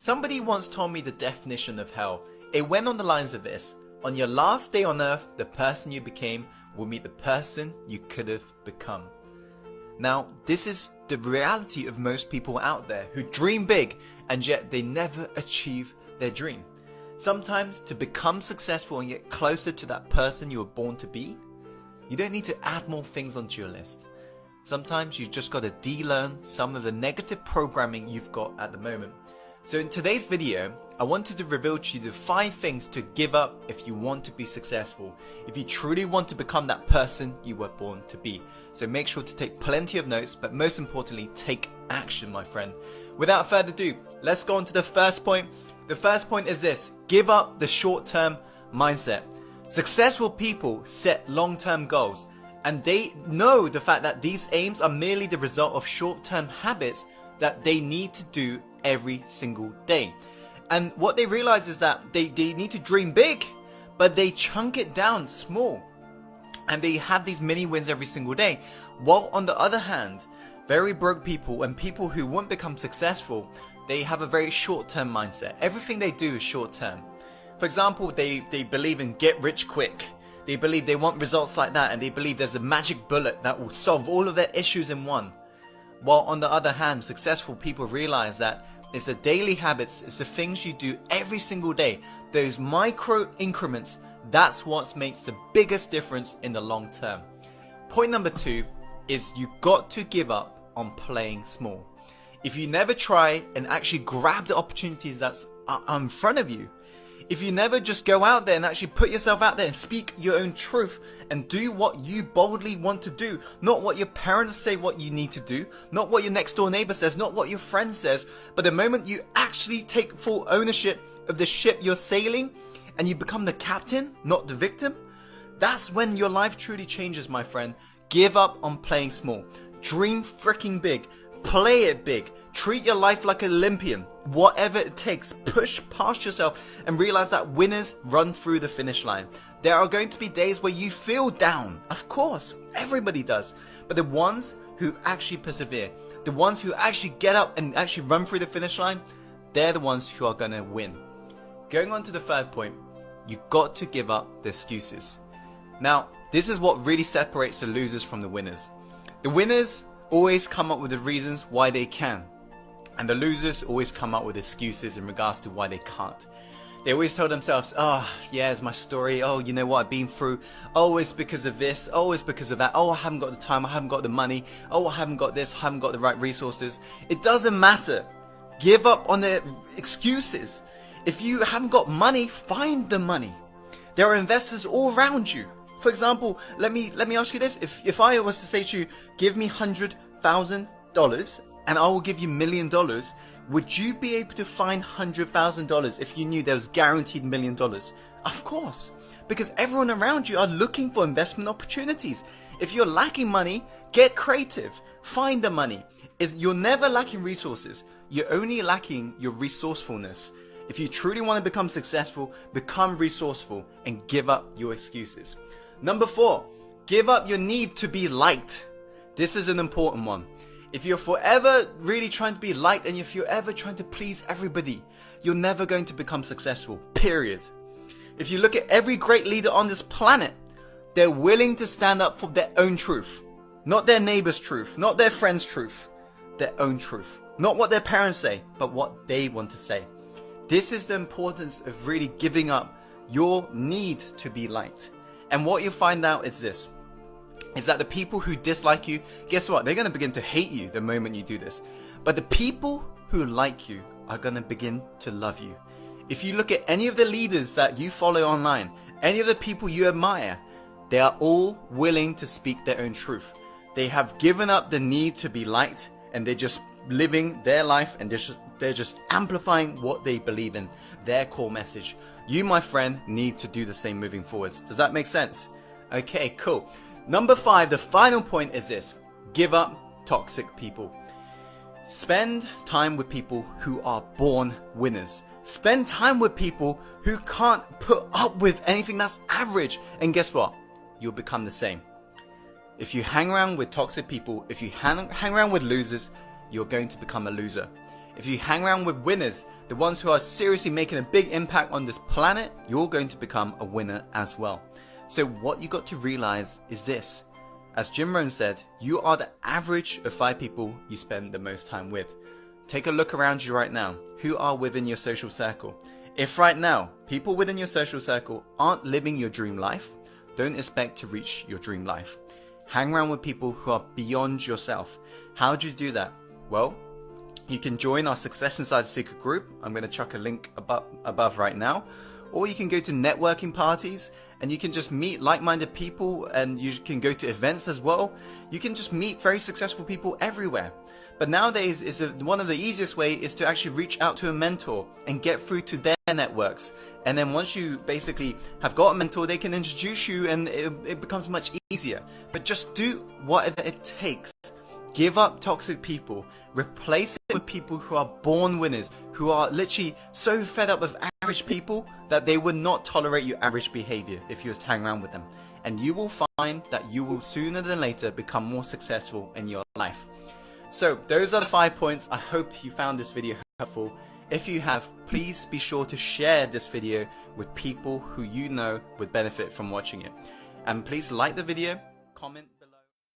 Somebody once told me the definition of hell. It went on the lines of this: on your last day on earth, the person you became will meet the person you could have become. Now, this is the reality of most people out there who dream big and yet they never achieve their dream. Sometimes to become successful and get closer to that person you were born to be, you don't need to add more things onto your list. Sometimes you just got to de-learn some of the negative programming you've got at the moment. So in today's video, I wanted to reveal to you the 5 things to give up if you want to be successful, if you truly want to become that person you were born to be. So make sure to take plenty of notes, but most importantly, take action, my friend. Without further ado, let's go on to the first point. The first point is this: give up the short-term mindset. Successful people set long-term goals, and they know the fact that these aims are merely the result of short-term habits that they need to do every single day. And what they realize is that they need to dream big, but they chunk it down small. And they have these mini wins every single day. While on the other hand, very broke people and people who won't become successful, they have a very short-term mindset. Everything they do is short-term. For example, they believe in get rich quick. They believe they want results like that, and they believe there's a magic bullet that will solve all of their issues in one. While on the other hand, successful people realize that it's the daily habits, it's the things you do every single day, those micro increments, that's what makes the biggest difference in the long term. Point number 2 is you got to give up on playing small. If you never try and actually grab the opportunities that's in front of you, if you never just go out there and actually put yourself out there and speak your own truth and do what you boldly want to do, not what your parents say what you need to do, not what your next door neighbor says, not what your friend says, but the moment you actually take full ownership of the ship you're sailing and you become the captain, not the victim, that's when your life truly changes, my friend. Give up on playing small. Dream freaking big. Play it big. Treat your life like an Olympian. Whatever it takes, push past yourself and realize that winners run through the finish line. There are going to be days where you feel down. Of course, everybody does. But the ones who actually persevere, the ones who actually get up and actually run through the finish line, they're the ones who are going to win. Going on to the third point, you got to give up the excuses. Now, this is what really separates the losers from the winners. The winners always come up with the reasons why they can. And the losers always come up with excuses in regards to why they can't. They always tell themselves, oh, yeah, it's my story. Oh, you know what I've been through. Oh, it's because of this. Oh, it's because of that. Oh, I haven't got the time. I haven't got the money. Oh, I haven't got this. I haven't got the right resources. It doesn't matter. Give up on the excuses. If you haven't got money, find the money. There are investors all around you. For example, let me ask you this. If I was to say to you, give me $100,000 and I will give you $1 million, would you be able to find $100,000 if you knew there was guaranteed $1 million? Of course, because everyone around you are looking for investment opportunities. If you're lacking money, get creative. Find the money. You're never lacking resources. You're only lacking your resourcefulness. If you truly want to become successful, become resourceful and give up your excuses. Number 4, give up your need to be liked. This is an important one. If you're forever really trying to be liked and if you're ever trying to please everybody, you're never going to become successful, period. If you look at every great leader on this planet, they're willing to stand up for their own truth. Not their neighbor's truth, not their friend's truth, their own truth. Not what their parents say, but what they want to say. This is the importance of really giving up your need to be liked. And what you'll find out is this, is that the people who dislike you, guess what? They're going to begin to hate you the moment you do this. But the people who like you are going to begin to love you. If you look at any of the leaders that you follow online, any of the people you admire, they are all willing to speak their own truth. They have given up the need to be liked and they're just living their life and they're just amplifying what they believe in, their core message. You, my friend, need to do the same moving forwards. Does that make sense? Okay, cool. Number 5, the final point is this: give up toxic people. Spend time with people who are born winners. Spend time with people who can't put up with anything that's average. And guess what? You'll become the same. If you hang around with toxic people, if you hang around with losers, you're going to become a loser. If you hang around with winners, the ones who are seriously making a big impact on this planet, you're going to become a winner as well. So what you got to realize is this. As Jim Rohn said, you are the average of 5 people you spend the most time with. Take a look around you right now. Who are within your social circle? If right now, people within your social circle aren't living your dream life, don't expect to reach your dream life. Hang around with people who are beyond yourself. How do you do that? Well, you can join our Success Inside the Secret group. I'm going to chuck a link above right now. Or you can go to networking parties and you can just meet like-minded people, and you can go to events as well. You can just meet very successful people everywhere. But nowadays, one of the easiest way is to actually reach out to a mentor and get through to their networks. And then once you basically have got a mentor, they can introduce you and it becomes much easier. But just do whatever it takes. Give up toxic people. Replace it with people who are born winners, who are literally so fed up with average people that they would not tolerate your average behavior if you was to hang around with them. And you will find that you will sooner than later become more successful in your life. So those are the 5 points. I hope you found this video helpful. If you have, please be sure to share this video with people who you know would benefit from watching it. And please like the video, comment.